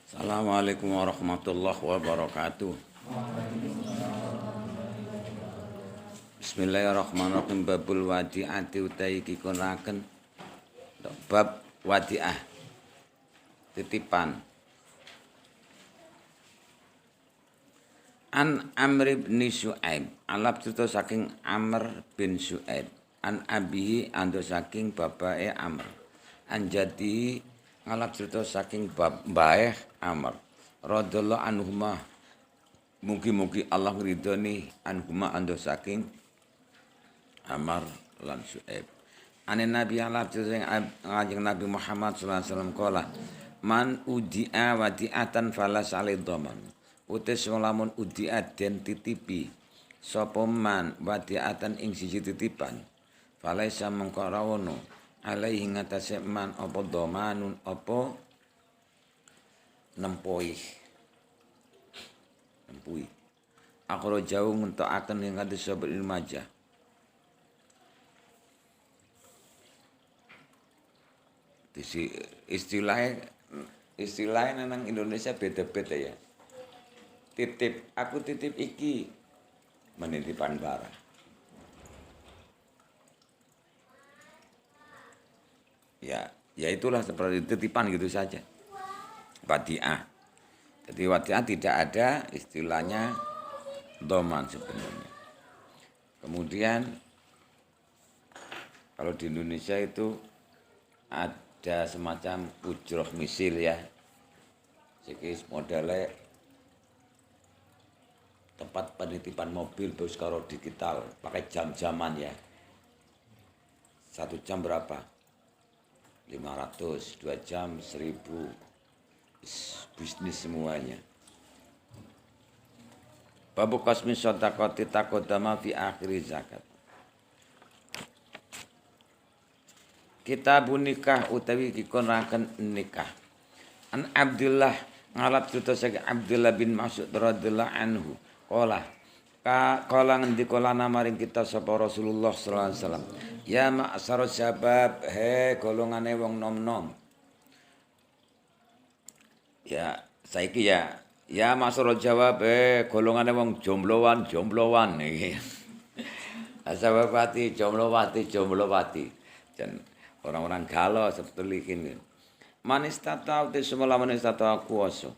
Assalamualaikum warahmatullahi wabarakatuh. Bismillahirrahmanirrahim. Babul wadi'ati utai kikonaken bab wadi'ah titipan. An Amr bin Syu'aib, alap cerita saking Amr bin Syu'aib, an abihi ando saking bapake Amr, an jadi ngalap cerita saking bae Amr, radhiyallahu anhuma, mugi-mugi Allah ngridoni anhuma ando saking Amr lan Syu'aib. Ane Nabi alap cerita saking Kanjeng Nabi Muhammad sallallahu alaihi wasallam qala, man udi'a wadi'atan falas alai dhaman. Utis lamun udiat den titipi sapa man wadiatan ing siji titipan falaisa mengko ora ono alaihi ngatasé man apa dhamanun apa nempui akhro jauh ngentokaken ing hadis sahabat Ibnu Majah. Istilahnya nang Indonesia beda-beda ya. Titip, aku titip iki menitipan barang. Ya itulah seperti titipan gitu saja. Wadi'ah. Jadi wadi'ah tidak ada istilahnya doman sebenarnya. Kemudian kalau di Indonesia itu ada semacam ujroh misil ya. Jadi modelnya tempat penitipan mobil bos karo digital pakai jam-jaman ya. 1 jam berapa? 500, 2 jam 1000. Bisnis semuanya. Babu qasmi shadaqati taqaddama fi akhir zakat. Kitabun nikah utawi dikonaken nikah. An Abdullah ngalap cerita saking Abdullah bin Mas'ud radhiyallahu anhu. Qala ngendika maring kita sapa Rasulullah sallallahu alaihi wasallam, ya ma'syar syabab, he golongane wong nom-nom. Ya saiki ya ma'syar jawab, golongane wong jomblowan iki. Asabapati jomblowati. Dan orang-orang galau seperti ini. Man istata'u tismala man istata'u kuwasa.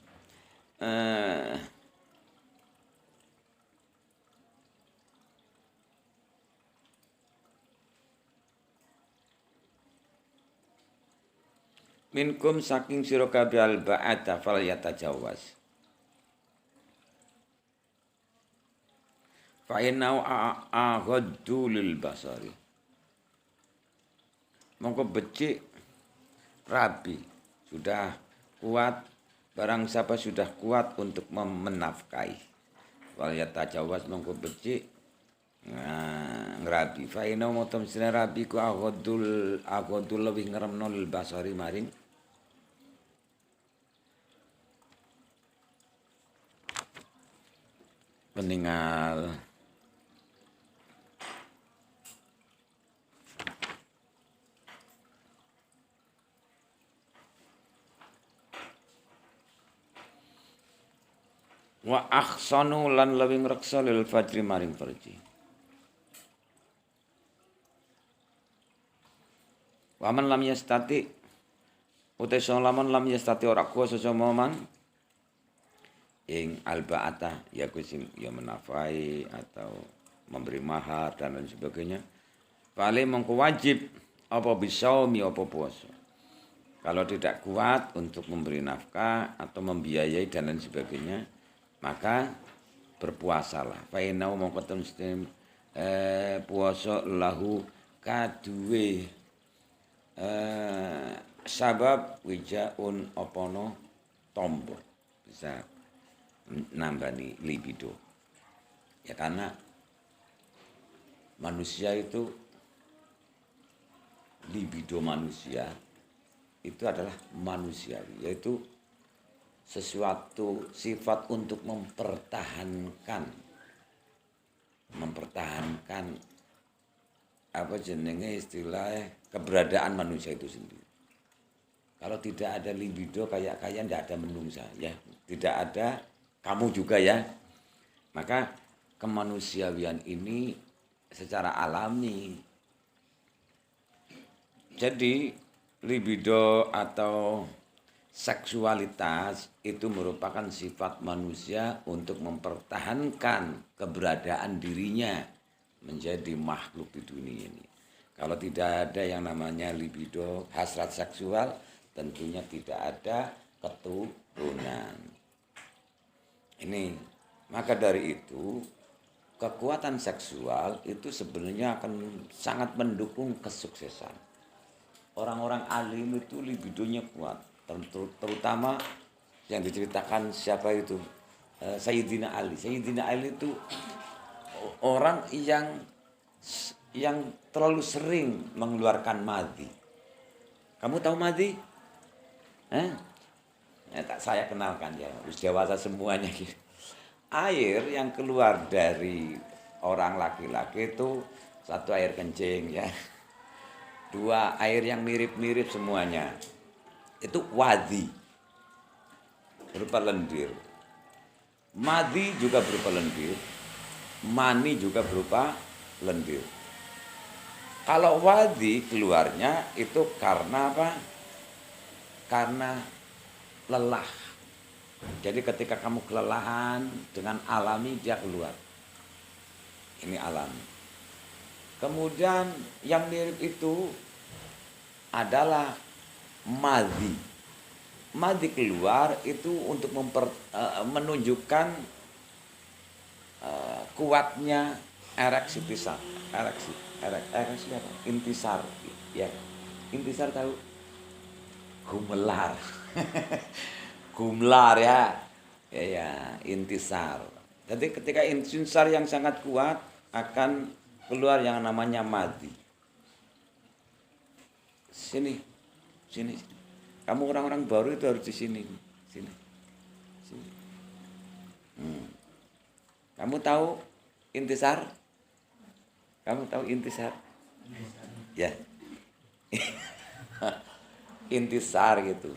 Minkum saking sira kabeh al ba'ata fal yatajawaz. Fa inna aghaddu lil basari. Mongko becik rabi sudah kuat, barang siapa sudah kuat untuk menafkahi. Fal yatajawaz mongko becik ngrabi. Fa inna motom sine rabi ku aghaddu lebih ngremno lil basari maring peninggal. Wa ahsanu lan lawing reksa lil fajri maring farji. Waman lam yastati utai lamun lam yastati ora kuwasa sapa man ing albaata ya kusim ya menafai atau memberi mahar dan lain sebagainya. Paling mengko wajib apa bisaumi apa puasa. Kalau tidak kuat untuk memberi nafkah atau membiayai dan lain sebagainya, maka berpuasalah. Fa inau mongko muslim puasa lahu kaduwe sabab wijaun opono tombol bisa nambani libido. Ya karena manusia itu libido manusia itu adalah manusiawi, yaitu sesuatu sifat untuk mempertahankan apa jenenge istilahnya keberadaan manusia itu sendiri. Kalau tidak ada libido kayak tidak ada menungsa ya. Tidak ada kamu juga ya. Maka kemanusiaan ini secara alami. Jadi libido atau seksualitas itu merupakan sifat manusia untuk mempertahankan keberadaan dirinya menjadi makhluk di dunia ini. Kalau tidak ada yang namanya libido, hasrat seksual, tentunya tidak ada keturunan. Ini, maka dari itu, kekuatan seksual itu sebenarnya akan sangat mendukung kesuksesan. Orang-orang alim itu libidonya kuat, terutama yang diceritakan siapa itu? Sayyidina Ali. Sayyidina Ali itu orang yang terlalu sering mengeluarkan madhi. Kamu tahu madhi? Saya kenalkan ya, usia dewasa semuanya gitu. Air yang keluar dari orang laki-laki itu satu air kencing ya, dua air yang mirip-mirip semuanya itu wadi berupa lendir, madhi juga berupa lendir, mani juga berupa lendir. Kalau wadi keluarnya itu karena apa? Karena lelah. Jadi ketika kamu kelelahan dengan alami dia keluar. Ini alami. Kemudian yang mirip itu adalah madhi. Madhi keluar itu untuk menunjukkan kuatnya ereksi tisar. Ereksi apa? Intisar. Ya. Intisar tahu? Gumelar. Gumlar ya. Ya, intisar. Jadi ketika intisar yang sangat kuat akan keluar yang namanya madhi. Sini. Kamu orang-orang baru itu harus di sini. Sini. Kamu tahu intisar? Kamu tahu intisar? Ya. Intisar gitu.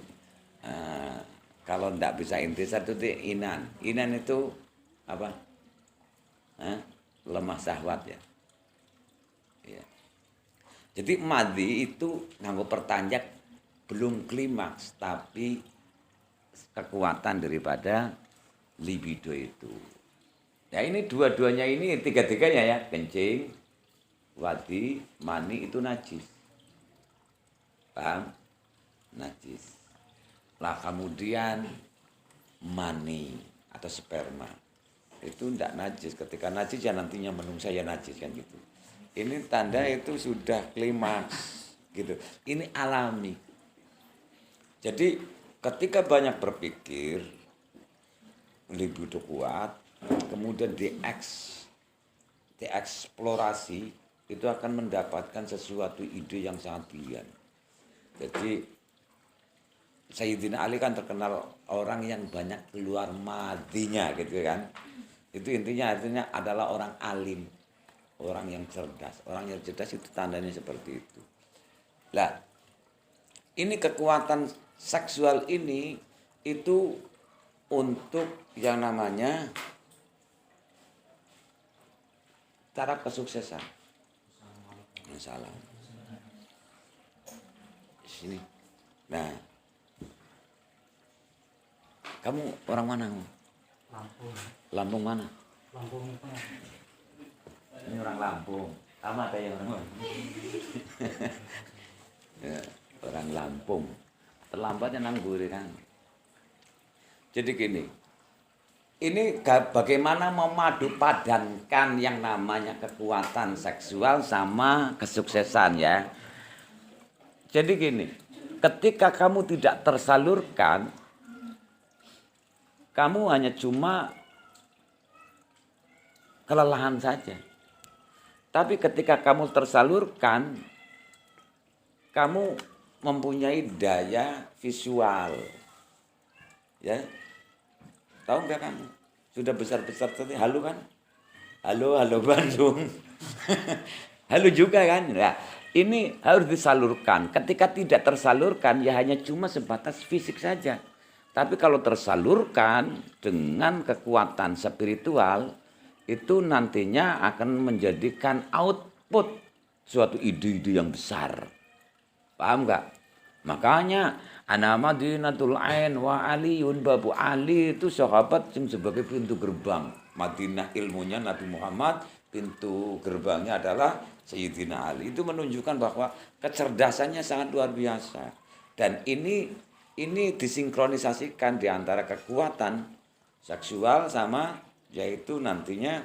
Kalau tidak bisa intisar itu inan. Inan itu apa? Lemah syahwat ya. Ya. Jadi madhi itu nganggo pertanjak belum klimaks, tapi kekuatan daripada libido itu. Ya ini dua-duanya ini, tiga-tiganya ya, kencing, wadi, mani itu najis. Paham? Najis. Lah kemudian mani atau sperma itu tidak najis. Ketika najis ya nantinya menungsa ya najis kan gitu. Ini tanda itu sudah klimaks gitu. Ini alami. Jadi ketika banyak berpikir libido kuat, kemudian dieksplorasi itu akan mendapatkan sesuatu ide yang sangat brilian. Jadi Sayyidina Ali kan terkenal orang yang banyak keluar madhinya gitu kan. Itu artinya adalah orang alim, orang yang cerdas. Orang yang cerdas itu tandanya seperti itu. Lah, ini kekuatan seksual ini itu untuk yang namanya cara kesuksesan. Salam. Sini. Nah, kamu orang mana? Lampung. Lampung mana? Lampung Tengah. Ini orang Lampung. Sama kayak orang Lampung. Ya, orang Lampung. Terlambatnya nanggur kan. Jadi gini. Ini bagaimana memadu padankan yang namanya kekuatan seksual sama kesuksesan ya. Jadi gini, ketika kamu tidak tersalurkan, kamu hanya cuma kelelahan saja. Tapi ketika kamu tersalurkan, kamu mempunyai daya visual. Ya. Tahu enggak kamu? Sudah besar-besar tadi halo kan? Halo Bandung. Halo juga kan? Nah, ini harus disalurkan. Ketika tidak tersalurkan ya hanya cuma sebatas fisik saja. Tapi kalau tersalurkan dengan kekuatan spiritual itu nantinya akan menjadikan output suatu ide-ide yang besar. Paham nggak? Makanya ana Madinatul Ain wa Aliun, Babu Ali itu sahabat yang sebagai pintu gerbang. Madinah ilmunya Nabi Muhammad, pintu gerbangnya adalah Sayyidina Ali. Itu menunjukkan bahwa kecerdasannya sangat luar biasa. Dan ini disinkronisasikan di antara kekuatan seksual sama yaitu nantinya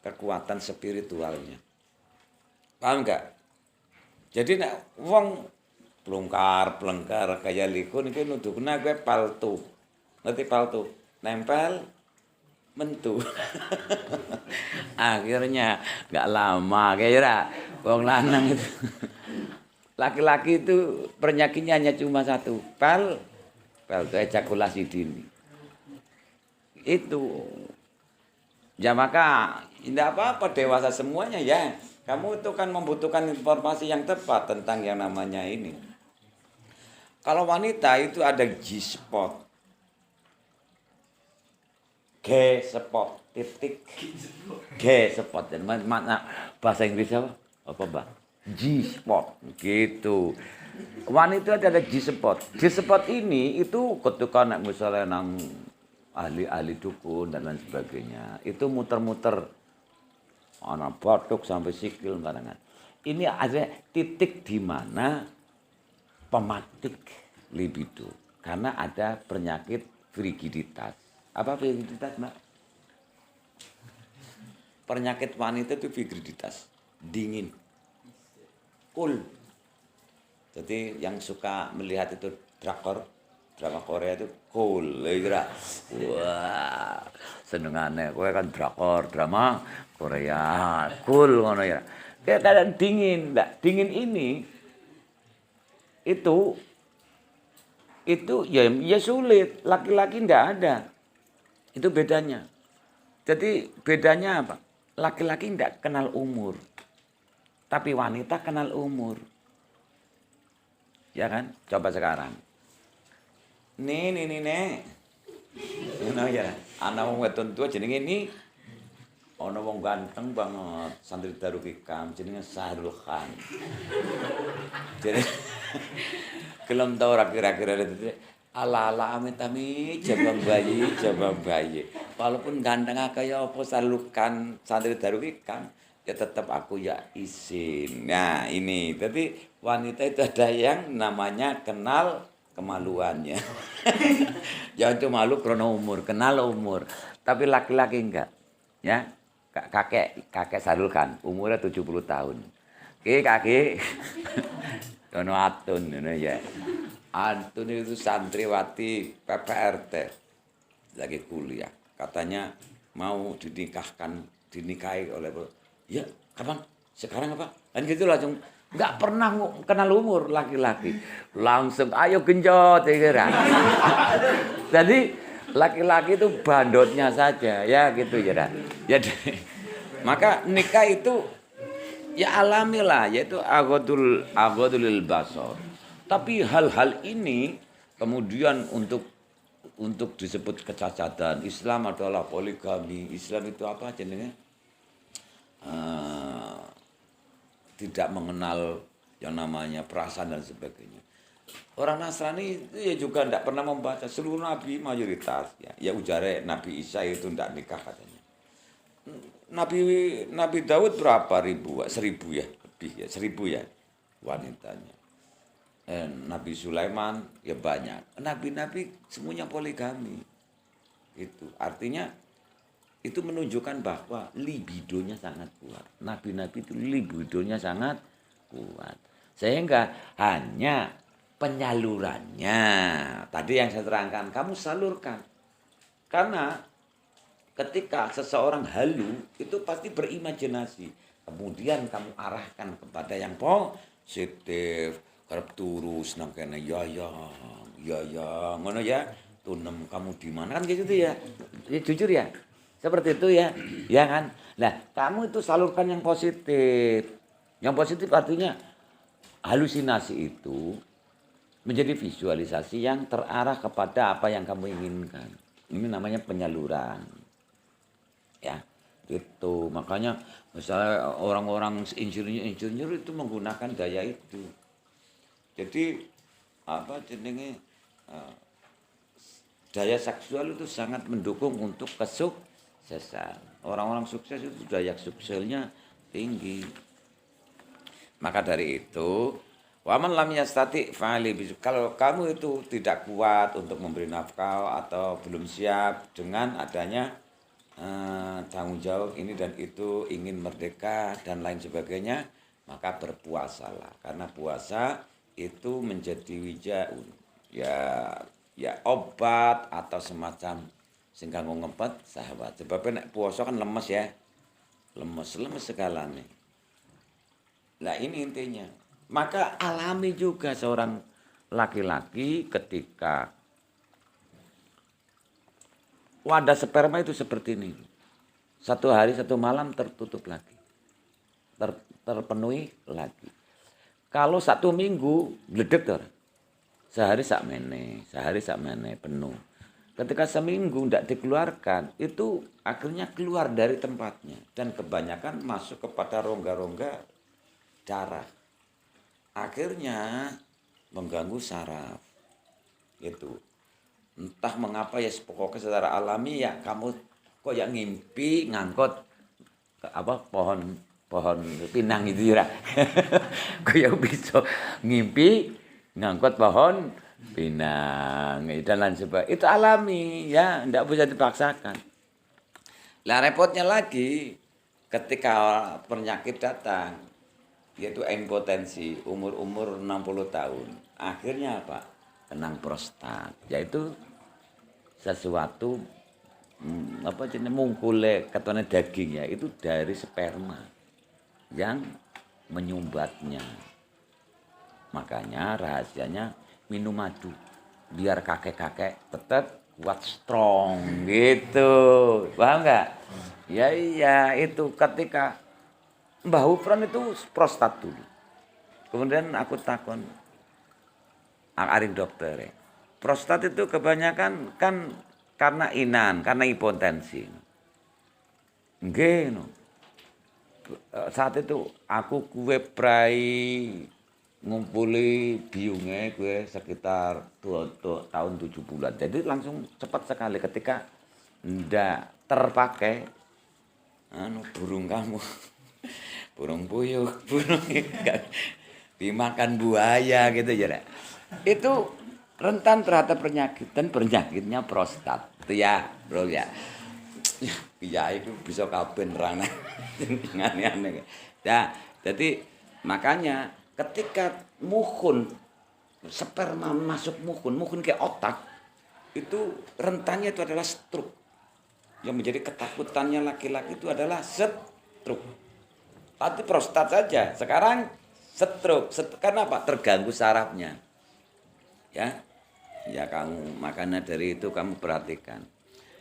kekuatan spiritualnya. Paham nggak? Jadi nek wong plengkar kayak liku niki nunjukna kowe paltu. Ngerti paltu? Nempel mentu. Akhirnya nggak lama kira wong lanang itu. Laki-laki itu penyakitnya hanya cuma satu, pel itu ejakulasi dini. Itu. Ya maka tidak apa-apa dewasa semuanya ya. Kamu itu kan membutuhkan informasi yang tepat tentang yang namanya ini. Kalau wanita itu ada G-spot, G-spot, titik, G-spot. Dan mana bahasa Inggris apa? Apa Mbak? G-spot, gitu. Wanita ada G-spot. G-spot ini itu ketika misalnya nang ahli-ahli dukun dan lain sebagainya, itu muter-muter anak batuk sampai sikil barengan. Ini ada titik di mana pematik libido karena ada penyakit frigiditas. Apa frigiditas, Mbak? Penyakit wanita itu frigiditas, dingin, cool. Jadi yang suka melihat itu drama Korea itu cool, kira. Wah, senengane kowe kan drama Korea, cool ngono ya. Kayak keadaan dingin, enggak? Dingin ini itu ya sulit, laki-laki enggak ada. Itu bedanya. Jadi bedanya apa? Laki-laki enggak kenal umur. Tapi wanita kenal umur. Ya kan? Coba sekarang. Nih. Ngono ya. Ana wong wedon tua jenenge ni. Ana wong ganteng banget, santri Darul Hikam jenenge Sahrul Khan. Jadi kelem tau ora kira-kira itu ala-ala amit-amit jabang bayi. Walaupun ganteng kaya apa Sahrul Khan santri Darul Hikam, ya tetap aku ya izin. Nah, ini. Tapi wanita itu ada yang namanya kenal kemaluannya. Jangan cuma malu karena umur, kenal umur. Tapi laki-laki enggak. Ya. Kakek Sahrul Khan umurnya 70 tahun. Kakek kono Atun ngono ya. Antun itu santriwati PPRT lagi kuliah. Katanya mau dinikahi oleh ya, kapan? Sekarang apa? Kan gitu langsung enggak pernah kenal umur laki-laki. Langsung ayo genjot kira. Jadi laki-laki itu bandotnya saja ya gitu ya. Jadi maka nikah itu ya alamilah yaitu aghadul basar. Tapi hal-hal ini kemudian untuk disebut kecacatan. Islam adalah poligami. Islam itu apa jenenge? Tidak mengenal yang namanya perasaan dan sebagainya. Orang Nasrani itu ya juga tidak pernah membaca seluruh nabi mayoritas ya ujare Nabi Isa itu tidak nikah katanya. Nabi Daud berapa ribu? 1000 ya lebih ya 1000 ya wanitanya. Nabi Sulaiman ya banyak. Nabi-nabi semuanya poligami. Itu artinya itu menunjukkan bahwa libidonya sangat kuat. Nabi-nabi itu libidonya sangat kuat. Sehingga hanya penyalurannya. Tadi yang saya terangkan, kamu salurkan. Karena ketika seseorang halu, itu pasti berimajinasi. Kemudian kamu arahkan kepada yang positif. Karep turus nang kene ya ngono ya. Tunem kamu di mana kan gitu ya. Jujur ya. Seperti itu ya. Ya kan? Nah, kamu itu salurkan yang positif. Yang positif artinya halusinasi itu menjadi visualisasi yang terarah kepada apa yang kamu inginkan. Ini namanya penyaluran. Ya, itu. Makanya misalnya orang-orang insinyur itu menggunakan daya itu. Jadi apa jenenge daya seksual itu sangat mendukung untuk kesuksesan. Orang-orang sukses itu daya suksesnya tinggi. Maka dari itu, waman lam yastati fa'ali kalau kamu itu tidak kuat untuk memberi nafkah atau belum siap dengan adanya tanggung jawab ini dan itu, ingin merdeka dan lain sebagainya, maka berpuasalah. Karena puasa itu menjadi wijaun, ya obat atau semacam sehingga ngempet sahabat. Sebabnya nek puasa kan lemes ya, lemes segalanya. Nah ini intinya. Maka alami juga seorang laki-laki ketika wadah sperma itu seperti ini. Satu hari satu malam tertutup lagi. Terpenuhi lagi. Kalau satu minggu gledek sehari sak mene penuh. Ketika seminggu tidak dikeluarkan, itu akhirnya keluar dari tempatnya dan kebanyakan masuk kepada rongga-rongga darah. Akhirnya mengganggu saraf. Itu. Entah mengapa ya pokoknya secara alami ya kamu kok ya ngimpi ngangkut pohon pinang itu ya. Kok ya bisa ngimpi ngangkut pohon pinang dan lain sebagainya. Itu alami ya, tidak bisa dipaksakan. Lah repotnya lagi ketika penyakit datang, yaitu impotensi umur 60 tahun. Akhirnya apa? Kenang prostat, yaitu sesuatu mungkule katanya daging ya, itu dari sperma yang menyumbatnya. Makanya rahasianya minum madu biar kakek-kakek tetap kuat strong gitu. Paham nggak? Ya iya, itu ketika Mbah Ufron itu prostat dulu. Kemudian aku takon aring dokter. Prostat itu kebanyakan kan karena inan, karena hipotensi. Nggih no. Saat itu aku kue prai ngumpuli biungnya kue sekitar 2 tahun 7 bulan. Jadi langsung cepat sekali ketika ndak terpakai burung kamu. Burung puyuh, burung ikan dimakan buaya gitu ya. Itu rentan terhadap penyakit dan penyakitnya prostat. Itu ya, bro ya. Ya itu bisa kabeh nerang. Aneh-aneh. Ya, jadi makanya ketika sperma masuk mukun ke otak, itu rentannya itu adalah stroke. Yang menjadi ketakutannya laki-laki itu adalah stroke. Tadi prostat saja, sekarang stroke. Karena apa? Terganggu sarafnya. Ya, kamu makanya dari itu kamu perhatikan.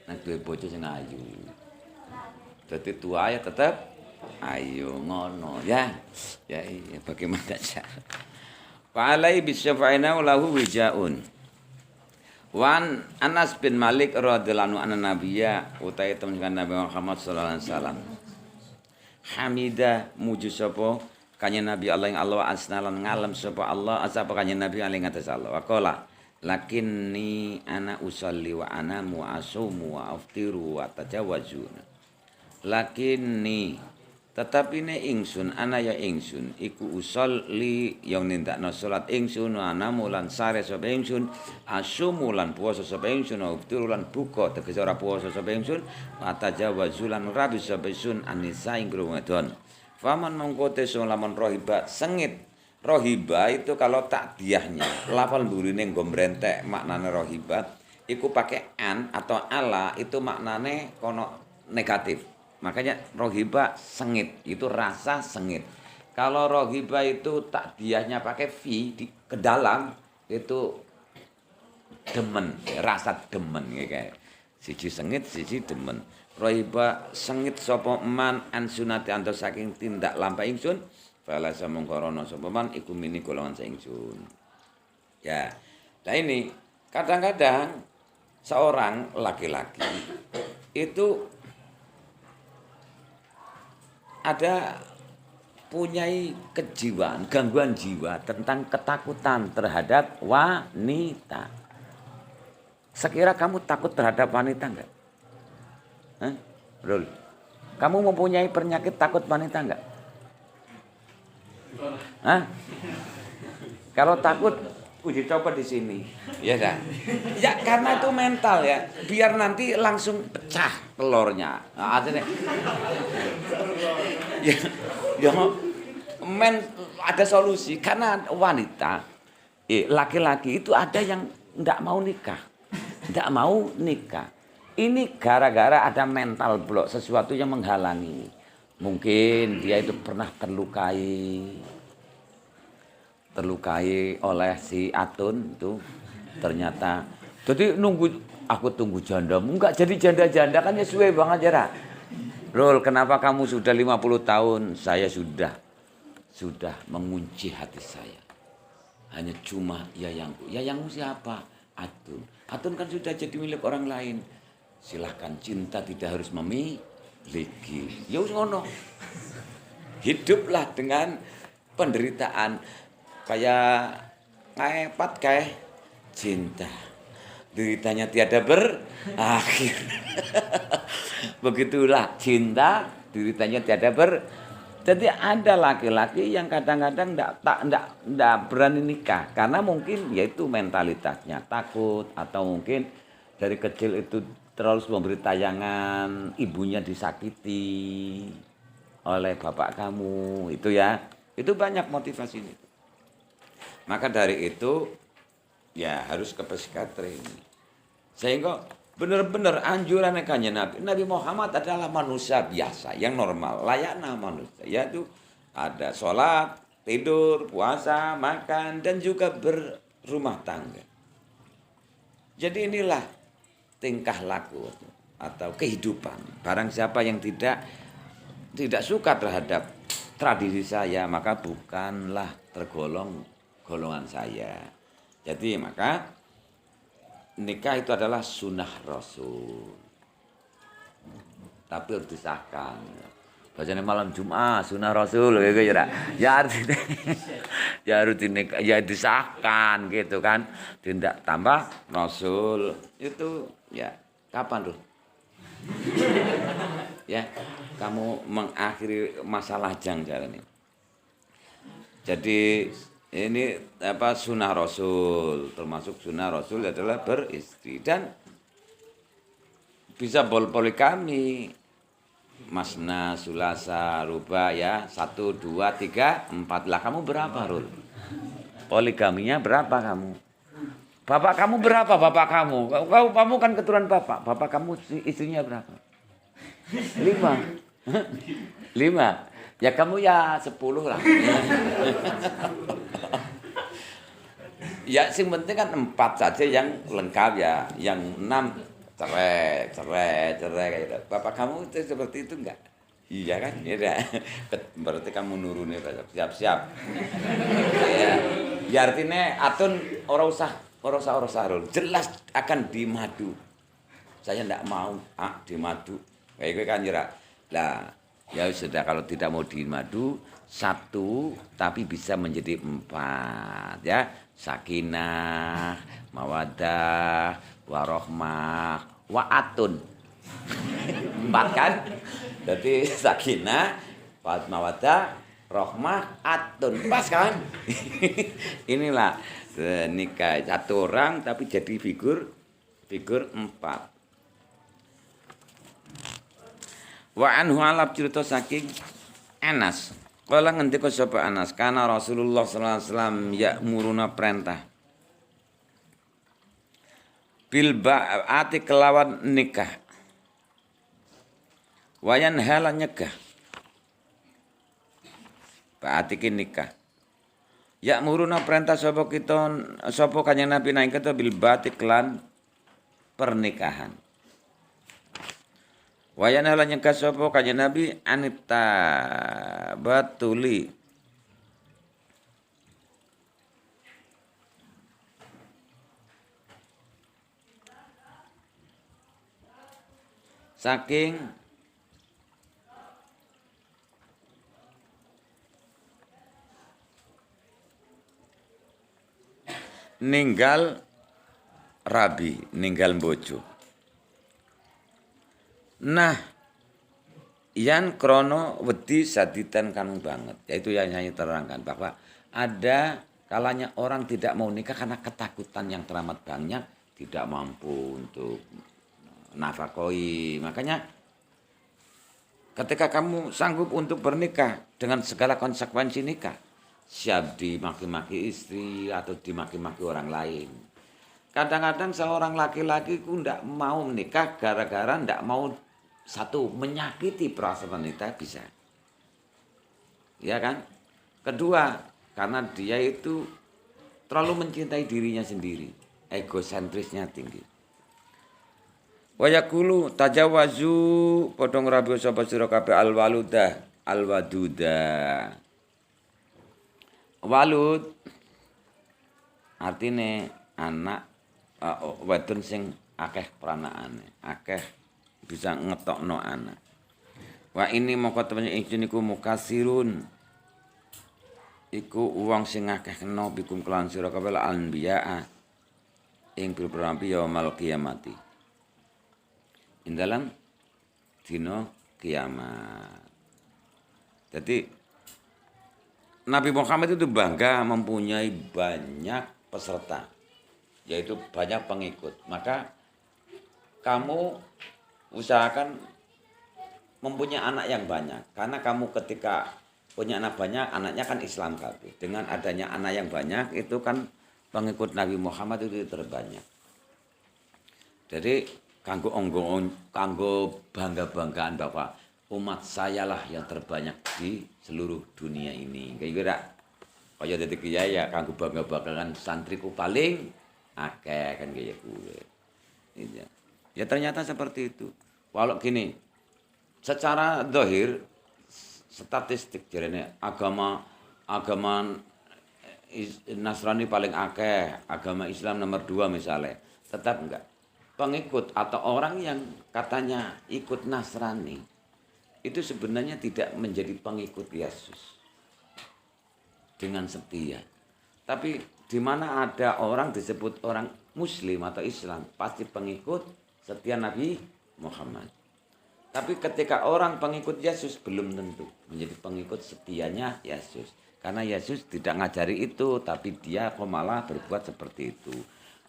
Nah, duwe bojo sing ayu. Jadi tua ya tetap ayo ngono ya. Ya iya, bagaimana cara? Fa'alai bisyafa'ina lahu wijaun. Wan Anas bin Malik radhiyallahu anhu nabiyya utai temen Nabi Muhammad sallallahu alaihi wasallam. Hamidah muji sapa kanjeng Nabi Allah yang Allah asnalan ngalem sapa Allah asapa kanjeng Nabi alaihi ngatas Allah. Waqala lakinni ana usalli wa ana mu'asumu wa aftiru wa tajawazun. Lakinni tetapi ne ingsun ana ya ingsun iku usolli yang nindakno salat ingsun ana mulan sare sapa ingsun asumulan puasa sapa ingsun aftiru lan buka tegese ora puasa sapa ingsun atajawazulan rabi sapa ingsun anisa ing Ramadan. Faman mongko teso lamun rohiba sengit. Rohiba itu kalau takdiahnya lafal burine nggo mbrentek maknane rohiba iku pakai an atau ala itu maknane kono negatif. Makanya rohiba sengit itu rasa sengit. Kalau rohiba itu takdiahnya pakai fi ke dalam itu demen, rasa demen kayak siji sengit siji demen. Rohiba sengit sapa man an sunati antos saking tindak lampah ingsun Fala samungkorono sapa man iku mini golongan saingsun. Ya. Nah ini kadang-kadang seorang laki-laki itu ada punyai kejiwaan, gangguan jiwa tentang ketakutan terhadap wanita. Sekira kamu takut terhadap wanita enggak? Hah? Rul, kamu mempunyai penyakit takut wanita enggak? Hah? Kalau takut, uji coba di sini, ya kan? Ya karena itu mental ya, biar nanti langsung pecah telurnya. Nah, artinya, ya, ada solusi karena wanita, laki-laki itu ada yang tidak mau nikah, tidak mau nikah. Ini gara-gara ada mental block, sesuatu yang menghalangi. Mungkin dia itu pernah terlukai oleh si Atun itu ternyata. Jadi aku tunggu janda, enggak jadi janda-janda kan ya suwe banget ya. Rul, kenapa kamu sudah 50 tahun? Saya sudah mengunci hati saya. Hanya cuma yayangku. Yayangmu siapa? Atun. Atun kan sudah jadi milik orang lain. Silahkan, cinta tidak harus memiliki. Ya wis ngono. Hiduplah dengan penderitaan kayak ngepet kayak cinta. Deritanya tiada berakhir. Begitulah cinta, deritanya tiada Jadi ada laki-laki yang kadang-kadang enggak berani nikah karena mungkin yaitu mentalitasnya takut atau mungkin dari kecil itu terus memberi tayangan ibunya disakiti oleh bapak kamu itu ya. Itu banyak motivasi itu. Maka dari itu ya harus ke psikiatri. Sehingga benar-benar anjuran kanjeng Nabi Muhammad adalah manusia biasa yang normal, layaknya manusia, yaitu ada sholat, tidur, puasa, makan dan juga berumah tangga. Jadi inilah tingkah laku atau kehidupan. Barang siapa yang tidak suka terhadap tradisi saya, maka bukanlah tergolong golongan saya. Jadi maka nikah itu adalah sunnah Rasul. Tapi harus disahkan. Bacanya malam Jumat, sunnah Rasul gitu ya. Ya artinya ya harus dinikah, ya disahkan gitu kan. Tidak tambah Rasul. Itu ya kapan tuh? Ya, kamu mengakhiri masalah jalan ini. Jadi ini sunnah Rasul, termasuk sunnah Rasul adalah beristri dan bisa poligami, masna, sulasa, ruba ya 1, 2, 3, 4 lah. Kamu berapa Rul? Poligaminya berapa kamu? Bapak kamu berapa bapak kamu? Kamu kan keturunan bapak. Bapak kamu istrinya berapa? 5. 5. Ya kamu ya 10 lah. Ya sing penting kan 4 saja yang lengkap ya. Yang 6 cerai gitu. Bapak kamu itu seperti itu enggak? Iya kan? Ya. Berarti kamu nurune siap-siap. Ya artinya Atun ora usah jelas akan dimadu. Saya enggak mau dimadu. Kayak gue kan jerak. Lah, ya sudah kalau tidak mau dimadu 1 tapi bisa menjadi 4 ya. Sakinah, mawaddah, warahmah, wa'atun. 4 kan? Jadi sakinah, mawaddah, rahmah, atun. Pas kan? Inilah nikah 1 orang tapi jadi figur 4. Wa anhu alab cerita saking Anas. Kala ngendika sapa Anas, kana Rasulullah sallallahu alaihi wasallam ya'muruna perintah. Bil ba'ati kelawan nikah. Wayan halan nyegah. Ba'ati nikah. Ya'muruna perintah sapa kanjeng Nabi nang kita bil ba'ati kelan pernikahan. Wayana lan nyegah sapa kanjeng Nabi anita batuli saking ninggal rabi, ninggal bojo. Nah, yan krono wedi saditan kanu banget. Yaitu yang saya terangkan bahwa ada kalanya orang tidak mau nikah karena ketakutan yang teramat banyak, tidak mampu untuk nafakoi. Makanya ketika kamu sanggup untuk bernikah dengan segala konsekuensi nikah, siap dimaki-maki istri atau dimaki-maki orang lain. Kadang-kadang seorang laki-laki ku ndak mau menikah gara-gara ndak mau satu menyakiti perasaan wanita bisa. Ya kan? Kedua, karena dia itu terlalu mencintai dirinya sendiri, egosentrisnya tinggi. Wayakulu tajawazu podong rabi sapa sira kabeh alwaduda. Walud artine anak wadon sing akeh pranakane, akeh bisa ngetokno anak. Wa ini moko temen ingsun iku mukasirun. Iku wong sing akeh kena bikum kelan sira kabeh anbiya ing pira-pira yaumul kiamati. Ing dalam dina kiamat. Jadi Nabi Muhammad itu bangga mempunyai banyak peserta, yaitu banyak pengikut. Maka kamu usahakan mempunyai anak yang banyak. Karena kamu ketika punya anak banyak, anaknya kan Islam kabeh. Dengan adanya anak yang banyak, itu kan pengikut Nabi Muhammad itu terbanyak. Jadi kanggo bangga-banggaan bahwa umat saya lah yang terbanyak di seluruh dunia ini. Kira-kira kaya dadi kiai ya kanggo bangga-banggaan santriku paling akeh kan kaya kuwe. Ya ternyata seperti itu. Walau gini, secara zahir statistik jarene agama Nasrani paling akeh, agama Islam nomor 2 misalnya. Tetap enggak. Pengikut atau orang yang katanya ikut Nasrani itu sebenarnya tidak menjadi pengikut Yesus dengan setia. Tapi di mana ada orang disebut orang Muslim atau Islam, pasti pengikut setia Nabi Muhammad. Tapi ketika orang pengikut Yesus belum tentu menjadi pengikut setianya Yesus. Karena Yesus tidak ngajari itu, tapi dia kok malah berbuat seperti itu.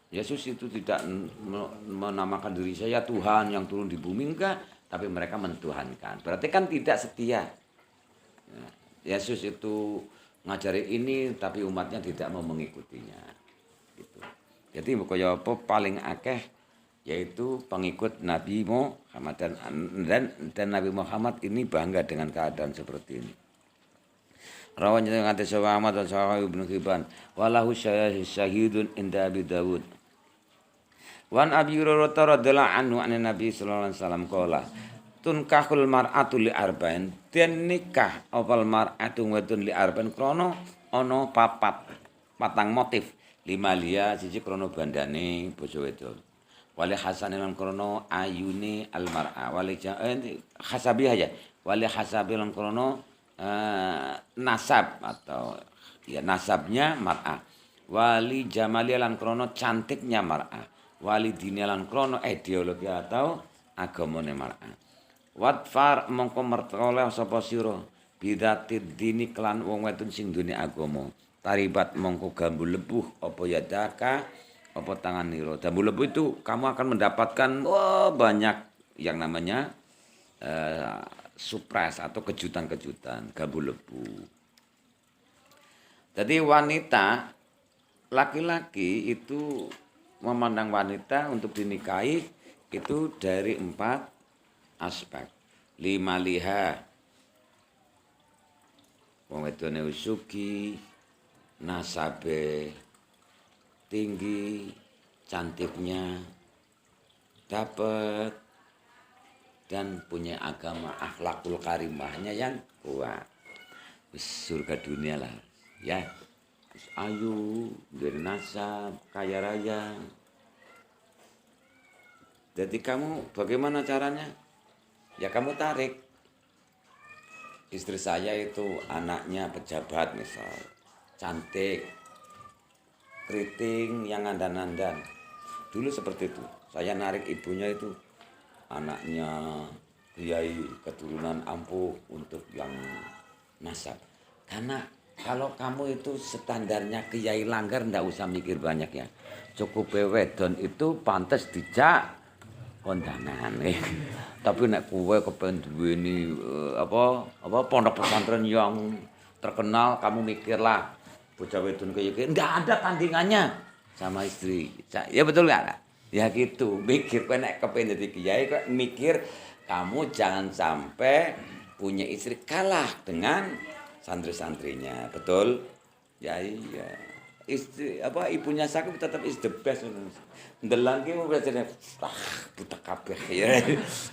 Yesus itu tidak menamakan diri saya Tuhan yang turun di bumi, enggak. Tapi mereka mentuhankan. Berarti kan tidak setia. Yesus itu ngajari ini, tapi umatnya tidak mau mengikutinya. Gitu. Jadi kaya apa paling akeh yaitu pengikut Nabi Muhammad dan Nabi Muhammad ini bangga dengan keadaan seperti ini. Rawan yang kata Syaikh Ahmad dan Syaikh Ibnu Hibban walahu syahidun inda Abi Dawud. Wan Abi Hurairah radhiyallahu anhu an Nabi sallallahu alaihi wasallam qala tunkahul mar'atu li arba'in den nikah opal mar'atu wedun li arba'in krana ana patang motif lima liya siji krana bandane bojo wedok. Wali hasan lan krono ayune almar'a wali hasabi aja wali hasabi lan krono nasab atau ya nasabnya mar'a wali jamali lan krono cantiknya mar'a wali dini lan krono ideologi atau agamane mar'a watfar mongko mertoleh sapa sira bidatid dini kelan wong wedun sing duwe agama taribat mongko gambu lebuh apa yadaka apa tangan niro. Jambu lebu itu kamu akan mendapatkan banyak yang namanya surprise atau kejutan-kejutan gambu lebu. Jadi wanita laki-laki itu memandang wanita untuk dinikahi itu dari 4 aspek. 5 liha. Wong wedone usugi, nasabe tinggi, cantiknya dapat dan punya agama akhlakul karimahnya yang kuat. Surga dunia lah, ya. Ayu, dari nasab, kaya raya. Jadi kamu bagaimana caranya? Ya kamu tarik. Istri saya itu anaknya pejabat misal, cantik, keriting yang andan-andan. Dulu seperti itu. Saya narik ibunya itu anaknya kiai keturunan ampuh untuk yang nasab. Karena kalau kamu itu standarnya kiai langgar ndak usah mikir banyak ya. Cukup wedon itu pantas dijak kondangan. Tapi nek kowe kepen duweni pondok pesantren yang terkenal, kamu mikirlah bocah wedon kayak gini ndak ada tandingannya sama istri. Ya betul enggak? Ya gitu, mikir kowe nek kepen dadi kiai kowe mikir kamu jangan sampai punya istri kalah dengan santri-santrinya. Betul? Ya iya. Istri ibunya sakit tetap is the best. Ndelang ki rasane butek kabeh ya.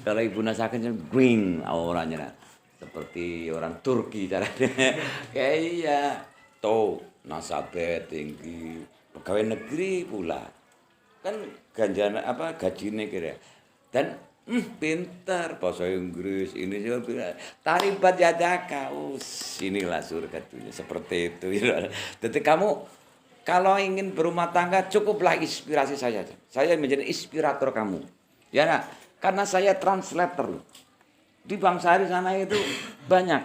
Kalau ibunya sakit green auranya. Seperti orang Turki caranya. Kayak iya. Tuh, nasabe tinggi, pegawai negeri pula. Kan gajine kira. Dan pintar bahasa Inggris ini juga taribat yadaka. Inilah surga dunia seperti itu. Jadi kamu kalau ingin berumah tangga cukuplah inspirasi saya. Saya menjadi inspirator kamu. Ya nah, karena saya translator. Di Bang Sari sana itu banyak.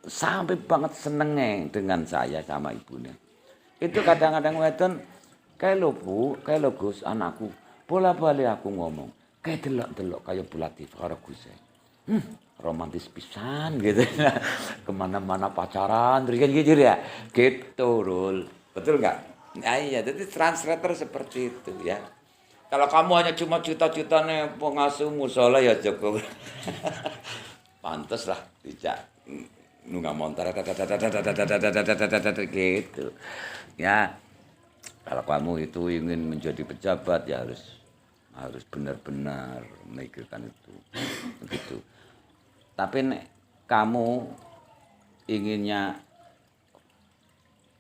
Sampai banget senengnya dengan saya sama ibunya. Itu kadang-kadang wedon kayak lo Bu, kayak lo Gus anakku. Bola-balik aku ngomong. Kayak delok-delok kayak Bu Latif karo Gus. Romantis pisan gitu. Kemana-mana pacaran terus gitu ya. Gitu Rul. Betul nggak? Nah, iya, jadi translator seperti itu ya. Kalau kamu hanya cuma cita-citanya pengasuh musola ya cukup. Pantes lah tidak nunggak montar gitu. Ya, kalau kamu itu ingin menjadi pejabat ya harus benar-benar memikirkan itu. Begitu. Tapi nek kamu inginnya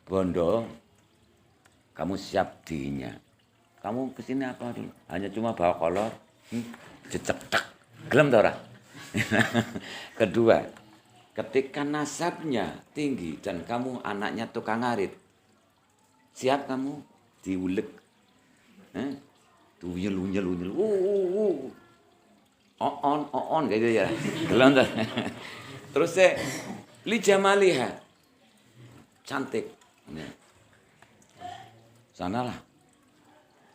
bondo, kamu siap dinya. Kamu kesini apa dulu? Hanya cuma bawa kolor, jejak tak, gelem ora? Kedua, ketika nasabnya tinggi dan kamu anaknya tukang ngarit, siap kamu diulek, unyel, on, kayak gitu ya, gelem ora? Terus li jamaliha, cantik. Sanalah.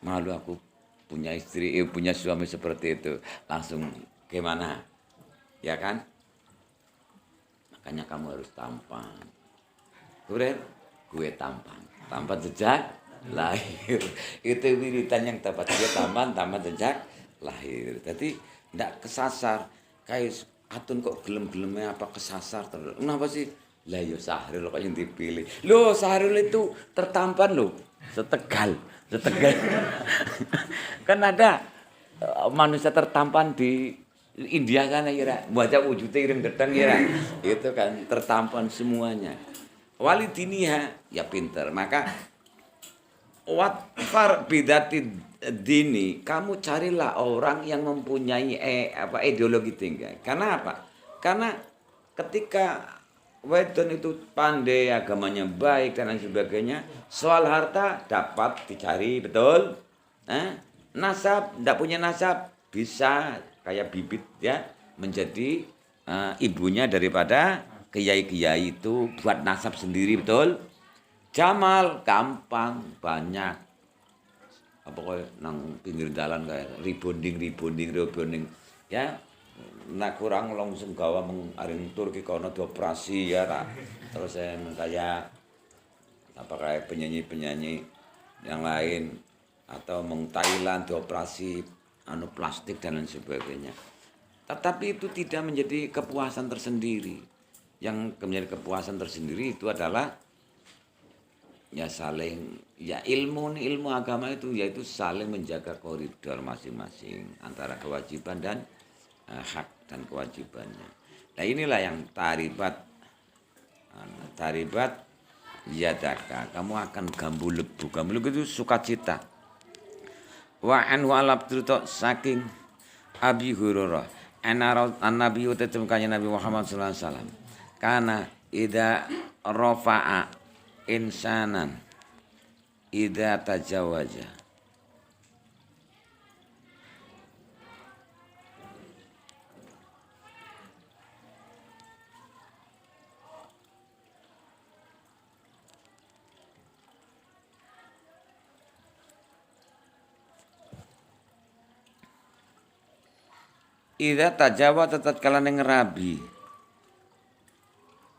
Malu aku punya istri, punya suami seperti itu. Langsung gimana? Ya kan? Makanya kamu harus tampan. Gue tampan. Tampan sejak lahir. Itu wiridan yang dapat dia tampan sejak lahir. Jadi tidak kesasar. Kayak atun kok gelem-gelemnya apa kesasar terus. Kenapa sih? Lah ya Sahrul kok yang dipilih. Loh Sahrul itu tertampan loh. Setegal. Kan ada manusia tertampan di India sana ya. Baca wujudnya iring gedang ya. Itu kan tertampan semuanya. Walidiniha ya pinter. Maka watfar bidati dini, kamu carilah orang yang mempunyai ideologi tinggi. Karena apa? Karena ketika wedon itu pandai, agamanya baik dan lain sebagainya, soal harta dapat dicari, betul? Nasab, tidak punya nasab, bisa kayak bibit ya, menjadi ibunya daripada kiai-kiai itu buat nasab sendiri, betul? Jamal, gampang, banyak. Apa kayak nang pinggir jalan kayak rebonding, ya. Nak kurang langsung gawa mengaring Turki kono dioperasi ya tak. Terus saya kayak penyanyi yang lain atau Thailand dioperasi plastik dan lain sebagainya. Tetapi itu tidak menjadi kepuasan tersendiri. Yang menjadi kepuasan tersendiri itu adalah ya saling ya ilmu agama itu yaitu saling menjaga koridor masing-masing antara kewajiban dan hak dan kewajibannya. Nah inilah yang taribat yadaka. Kamu akan gambu lebu itu sukacita. Wa anhu alab saking Abi Hurairah An-Nabi utetum kanjeng Nabi Muhammad sallallahu alaihi wasallam. Kana ida rafa'a insanan ida tajawaja. Ida tajawa tatkala ning rabi.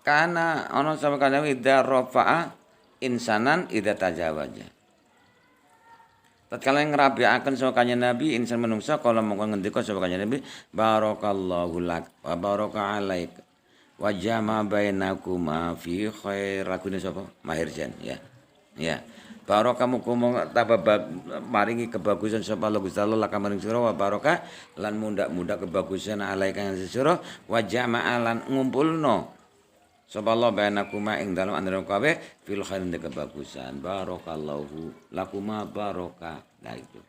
Kana ana sama kanjeng ida rafa'a insanan ida tajawaja. Tatkala ngrabiaken sapa kanjeng Nabi insan menungsa kala mongko ngendika sapa kanjeng Nabi barakallahu lak wa baraka alaik wa jama bainakuma fi khair lagune sapa Mahirjan ya. Ya. Barokah muga tambah maringi kebagusan sapa Allah Gusti Allah laka maring sira wa barokah lan mundak-mundak kebagusan alaika ing sira wa jama'a lan ngumpulno sapa Allah bainakuma ing dalem antara kabeh fil khair ing kebagusan barakallahu lakuma barokah. Nah itu.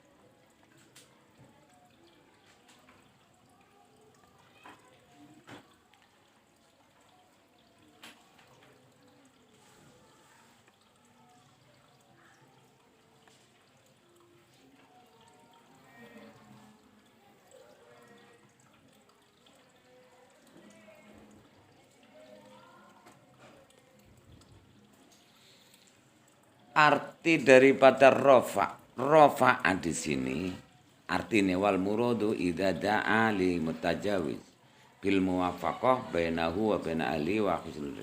Arti daripada rofa di sini artinya wal muradu idza da'a li mutajawiz bil muwafaqah bainahu wa bain ahli wa husnul.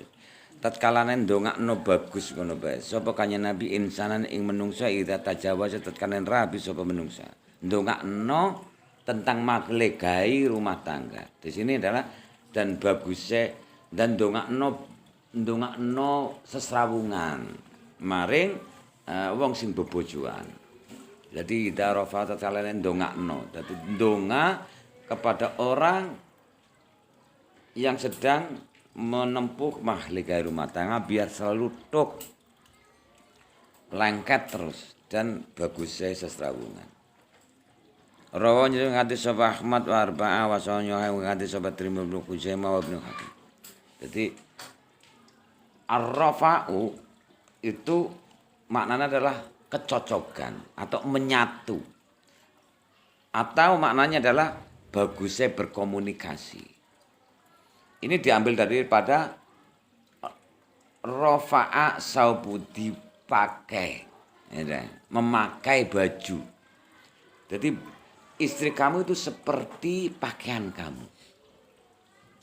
Tatkala ndongakno bagus ngono bae sapa kanjeng Nabi insanan ing menungsa idza tajawaza tatkala rabi sapa menungsa ndongakno tentang maglegai rumah tangga. Di sini adalah dan bagusnya dan ndongakno sesrawungan maring wong sing bebojoan. Jadi darofa tatkala ndongakno. Dadi ndonga kepada orang yang sedang menempuh mahligai rumah tangga biar selalu tuk lengket terus dan bagusnya sesrawungan. Rawan yang hadis sahih Ahmad wa arba'ah wa sahih hadis sahih Tirmidzi bin Khuzaimah wa Ibnu Hakim. Jadi ar-rafa'u itu maknanya adalah kecocokan atau menyatu. Atau maknanya adalah bagusnya berkomunikasi. Ini diambil daripada rafa'a saubu dipakai. Memakai baju. Jadi istri kamu itu seperti pakaian kamu.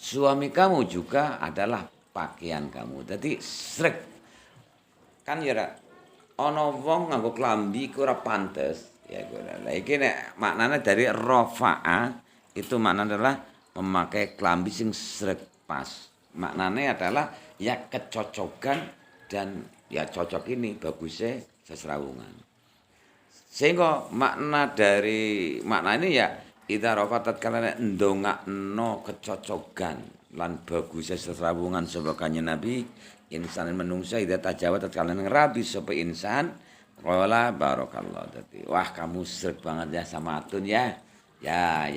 Suami kamu juga adalah pakaian kamu. Jadi srek. Kan ya ana wong nganggo klambi ku ora pantes ya ora. Lah iki nek maknane dari rafa'a itu maknanya adalah memakai klambi sing srek pas. Maknanya adalah ya kecocokan dan ya cocok ini bagusnya sesrawungan. Sehingga makna ini ya idza rafatat kalane ndongakno kecocokan lan bagusnya sesrawungan sapa kanjeng Nabi insan menungsa idza tajawa tatkala ngrabi sapa insan qala barakallah. Dadi wah kamu srek banget ya sama atun ya. Ya.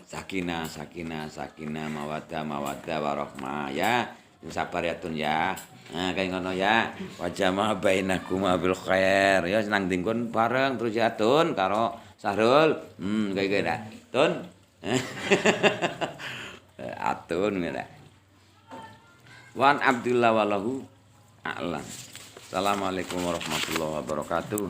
Sakinah mawaddah warahmah ya. Sabar ya tun ya. Nah kaya ngono ya. Wa jama bainakum bil khair. Ya nang dingkon bareng terus ya tun karo Sahrul. Kaya dah. Tun. Atun ngene. Wan Abdullah walahu a'lam. Assalamualaikum warahmatullahi wabarakatuh.